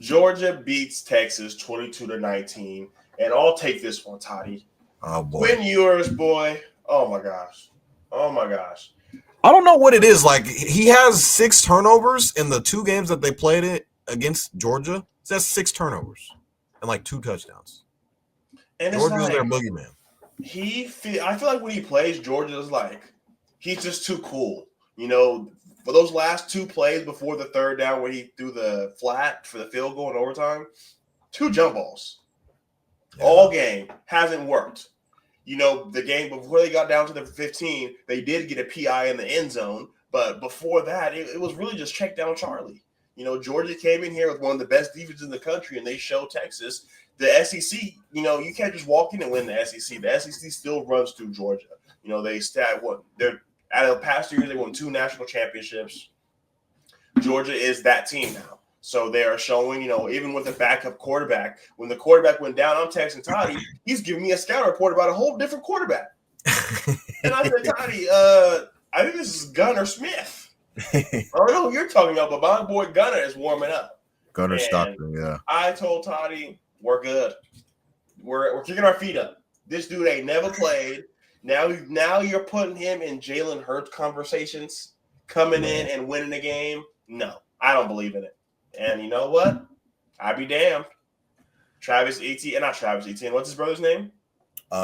Georgia beats Texas 22-19, and I'll take this one, Toddy. Oh boy. Quinn Ewers, boy. Oh my gosh. Oh my gosh. I don't know what it is. Like, he has 6 turnovers in the 2 games that they played it against Georgia. That's 6 turnovers and like 2 touchdowns. And it's Georgia's like their boogeyman. I feel like when he plays, Georgia's like he's just too cool. You know, for those last 2 plays before the third down where he threw the flat for the field goal in overtime, 2 jump balls. Yeah. All game hasn't worked. You know, the game before they got down to the 15, they did get a PI in the end zone. But before that, it was really just check down Charlie. You know, Georgia came in here with one of the best defenses in the country, and they showed Texas. The SEC, you know, you can't just walk in and win the SEC. The SEC still runs through Georgia. You know, they're out of the past years, they won 2 national championships. Georgia is that team now. So they are showing, you know, even with a backup quarterback, when the quarterback went down, I'm texting Toddy, he's giving me a scout report about a whole different quarterback. And I said, Toddy, I think this is Gunner Smith. I don't know who you're talking about, but my boy Gunner is warming up. Gunner Stockton, yeah. I told Toddy, we're good. We're kicking our feet up. This dude ain't never played. Now you're putting him in Jalen Hurts conversations, coming in and winning the game. No, I don't believe in it. And you know what? I'd be damned. Travis Etienne, not Travis Etienne. What's his brother's name?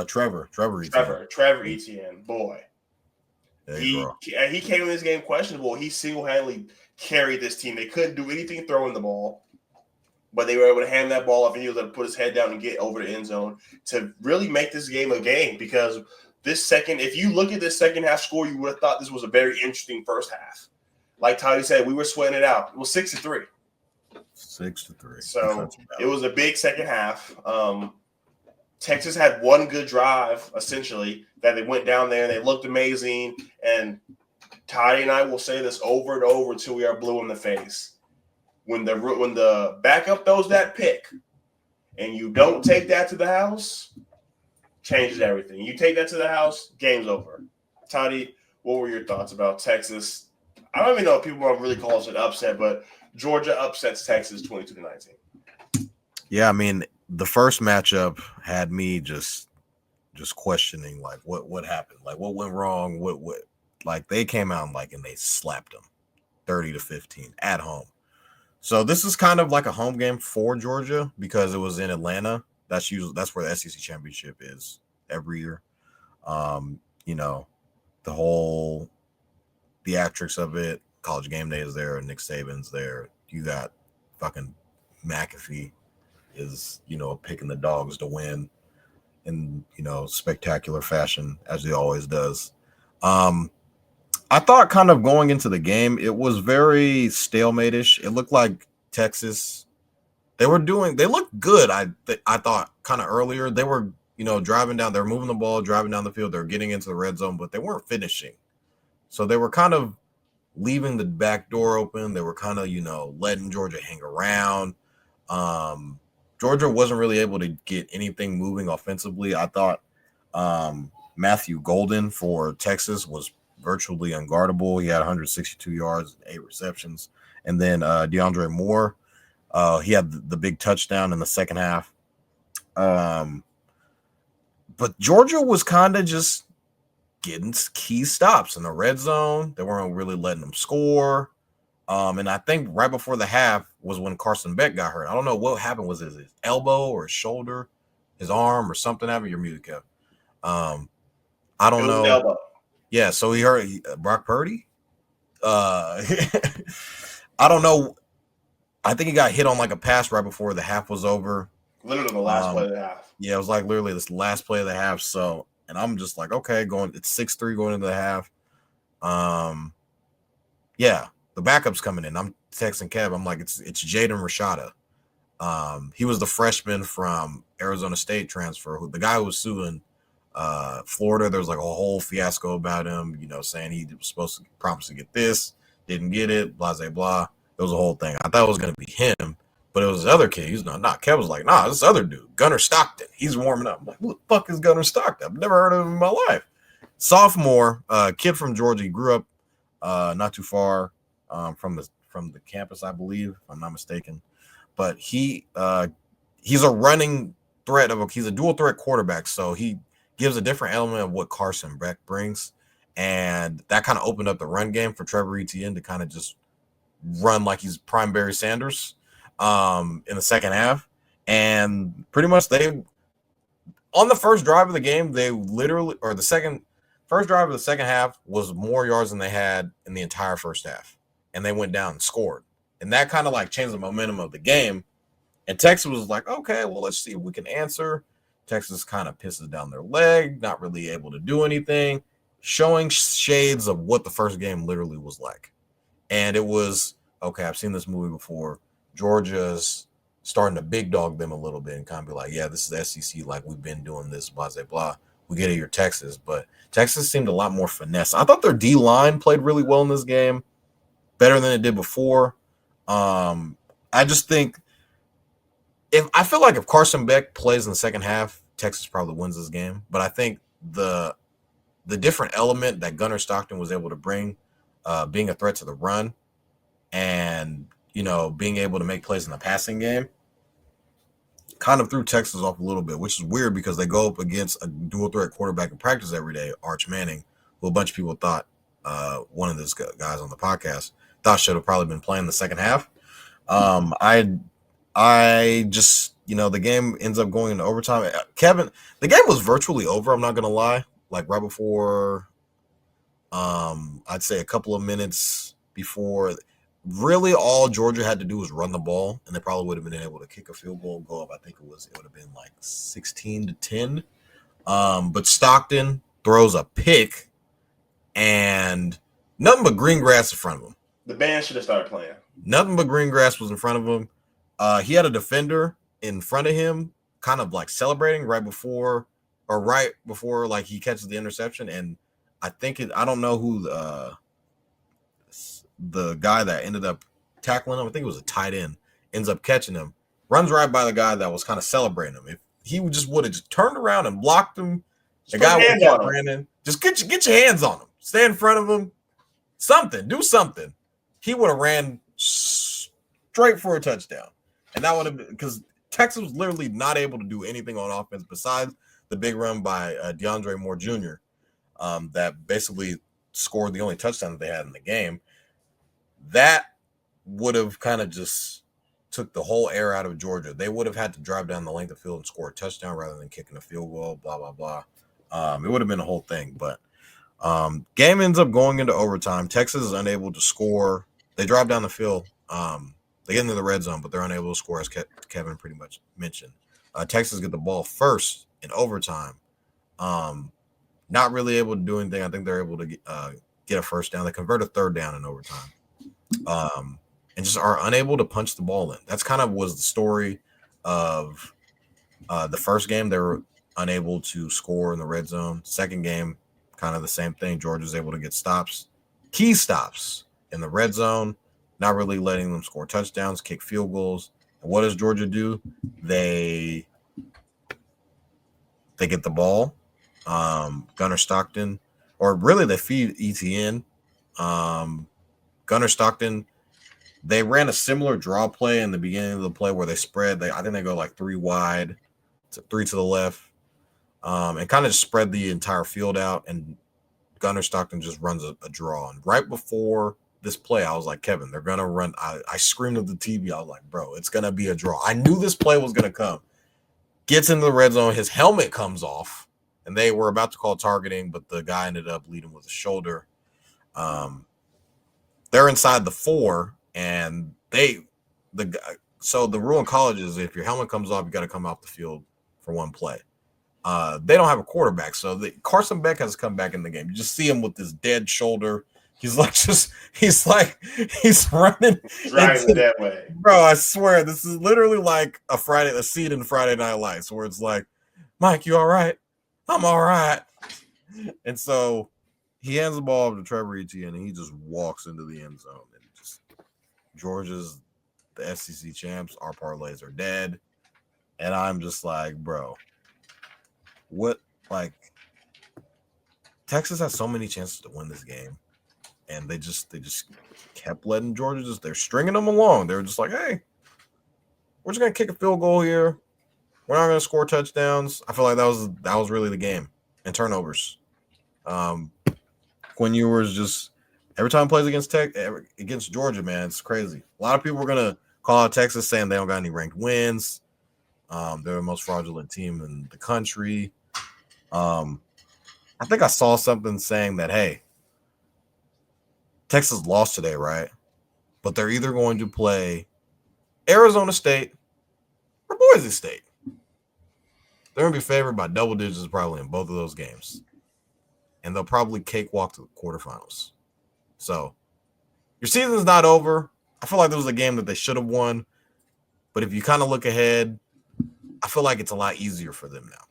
Trevor Etienne. Trevor Etienne. Boy. He came in this game questionable. He single-handedly carried this team. They couldn't do anything throwing the ball, but they were able to hand that ball off, and he was able to put his head down and get over the end zone to really make this game a game. Because if you look at this second half score, you would have thought this was a very interesting first half. Like Toddy said, we were sweating it out. It was 6-3. 6-3. So it was a big second half. Texas had one good drive, essentially, that they went down there and they looked amazing. And Toddy and I will say this over and over until we are blue in the face. When the backup throws that pick and you don't take that to the house, changes everything. You take that to the house, game's over. Toddy, what were your thoughts about Texas? I don't even know if people want to really call this an upset, but Georgia upsets Texas 22-19. Yeah, I mean, the first matchup had me just questioning, like, what happened? Like, what went wrong? What like, they came out and they slapped them 30-15 at home. So this is kind of like a home game for Georgia because it was in Atlanta. That's where the SEC championship is every year. You know, the whole theatrics of it. College Game Day is there, and Nick Saban's there. You got fucking McAfee is, you know, picking the dogs to win in, you know, spectacular fashion as he always does. I thought kind of going into the game, it was very stalemate-ish. It looked like Texas, they looked good. I thought kind of earlier they were, you know, they're moving the ball, driving down the field. They're getting into the red zone, but they weren't finishing. So they were kind of leaving the back door open. They were kind of, you know, letting Georgia hang around. Georgia wasn't really able to get anything moving offensively. I thought Matthew Golden for Texas was virtually unguardable. He had 162 yards and 8 receptions. And then DeAndre Moore, he had the big touchdown in the second half. But Georgia was kind of just getting key stops in the red zone. They weren't really letting them score. And I think right before the half was when Carson Beck got hurt. I don't know what happened. Was it his elbow or his shoulder, his arm or something happened? Your music, Kev. I don't know. Elbow. Yeah, so he hurt Brock Purdy. I don't know. I think he got hit on like a pass right before the half was over. Literally the last play of the half. Yeah, it was like literally this last play of the half. So, and I'm just like, okay, it's 6-3 going into the half. Yeah, the backup's coming in. I'm texting Kev. I'm like, it's Jaden Rashada. He was the freshman from Arizona State transfer. The guy who was suing Florida. There was like a whole fiasco about him, you know, saying he was supposed to promise to get this, didn't get it, blah, blah, blah. It was a whole thing. I thought it was going to be him, but it was this other kid. He's not. Kev was like, nah, this other dude, Gunner Stockton. He's warming up. I'm like, who the fuck is Gunner Stockton? I've never heard of him in my life. Sophomore, kid from Georgia. He grew up not too far from the campus, I believe, if I'm not mistaken. but he's a running threat he's a dual threat quarterback, so he gives a different element of what Carson Beck brings, and that kind of opened up the run game for Trevor Etienne to kind of just run like he's prime Barry Sanders in the second half, and pretty much they on the first drive of the game they literally or the second first drive of the second half was more yards than they had in the entire first half, and they went down and scored, and that kind of like changed the momentum of the game. And Texas was like, okay, well, let's see if we can answer. Texas kind of pisses down their leg, not really able to do anything, showing shades of what the first game literally was like. And it was, okay, I've seen this movie before. Georgia's starting to big dog them a little bit and kind of be like, yeah, this is SEC, like we've been doing this, blah, blah, blah. We get it, you're Texas. But Texas seemed a lot more finesse. I thought their D-line played really well in this game, better than it did before. I just think I feel like if Carson Beck plays in the second half, Texas probably wins this game. But I think the different element that Gunnar Stockton was able to bring, being a threat to the run, and being able to make plays in the passing game, kind of threw Texas off a little bit, which is weird because they go up against a dual threat quarterback in practice every day, Arch Manning, who a bunch of people thought one of those guys on the podcast thought should have probably been playing the second half. I just, the game ends up going into overtime. Kevin, the game was virtually over. I'm not going to lie. Like right before, I'd say a couple of minutes before, really all Georgia had to do was run the ball, and they probably would have been able to kick a field goal and go up. I think it would have been like 16-10. But Stockton throws a pick, and nothing but green grass in front of him. The band should have started playing. Nothing but green grass was in front of him. He had a defender in front of him, kind of like celebrating right before like he catches the interception. And I don't know who the guy that ended up tackling him, I think it was a tight end, ends up catching him, runs right by the guy that was kind of celebrating him. If he would have just turned around and blocked him, the guy would have ran in. Just get your hands on him. Stay in front of him. Do something. He would have ran straight for a touchdown. And that would have been because Texas was literally not able to do anything on offense besides the big run by DeAndre Moore Jr. That basically scored the only touchdown that they had in the game. That would have kind of just took the whole air out of Georgia. They would have had to drive down the length of field and score a touchdown rather than kicking a field goal, blah, blah, blah. It would have been a whole thing. But game ends up going into overtime. Texas is unable to score. They drive down the field. They get into the red zone, but they're unable to score, as Kevin pretty much mentioned. Texas get the ball first in overtime. Not really able to do anything. I think they're able to get a first down. They convert a third down in overtime. And just are unable to punch the ball in. That's kind of was the story of the first game. They were unable to score in the red zone. Second game, kind of the same thing. Georgia's able to get key stops in the red zone, not really letting them score touchdowns, kick field goals. And what does Georgia do? They get the ball. Gunnar Stockton, or really they feed ETN. Gunnar Stockton, they ran a similar draw play in the beginning of the play where they spread. I think they go like 3 wide, 3 to the left, and kind of just spread the entire field out. And Gunnar Stockton just runs a draw. And right before this play, I was like, Kevin, they're going to run. I screamed at the TV. I was like, bro, it's going to be a draw. I knew this play was going to come. Gets into the red zone. His helmet comes off, and they were about to call targeting, but the guy ended up leading with a shoulder. They're inside the 4, and so the rule in college is if your helmet comes off, you got to come off the field for one play. They don't have a quarterback, so Carson Beck has come back in the game. You just see him with this dead shoulder. He's running driving that way. Bro, I swear this is literally like a scene in Friday Night Lights where it's like, Mike, you all right? I'm all right. And so he hands the ball to Trevor Etienne, and he just walks into the end zone. And just Georgia's the SEC champs. Our parlays are dead. And I'm just like, bro, what? Like, Texas has so many chances to win this game, and they just kept letting Georgia they're stringing them along. They were just like, hey, we're just gonna kick a field goal here. We're not gonna score touchdowns. I feel like that was really the game and turnovers. Quinn Ewers just every time he plays against Georgia, man, it's crazy. A lot of people were gonna call out Texas saying they don't got any ranked wins. They're the most fraudulent team in the country. I think I saw something saying that, hey, Texas lost today, right? But they're either going to play Arizona State or Boise State. They're going to be favored by double digits probably in both of those games. And they'll probably cakewalk to the quarterfinals. So your season's not over. I feel like there was a game that they should have won. But if you kind of look ahead, I feel like it's a lot easier for them now.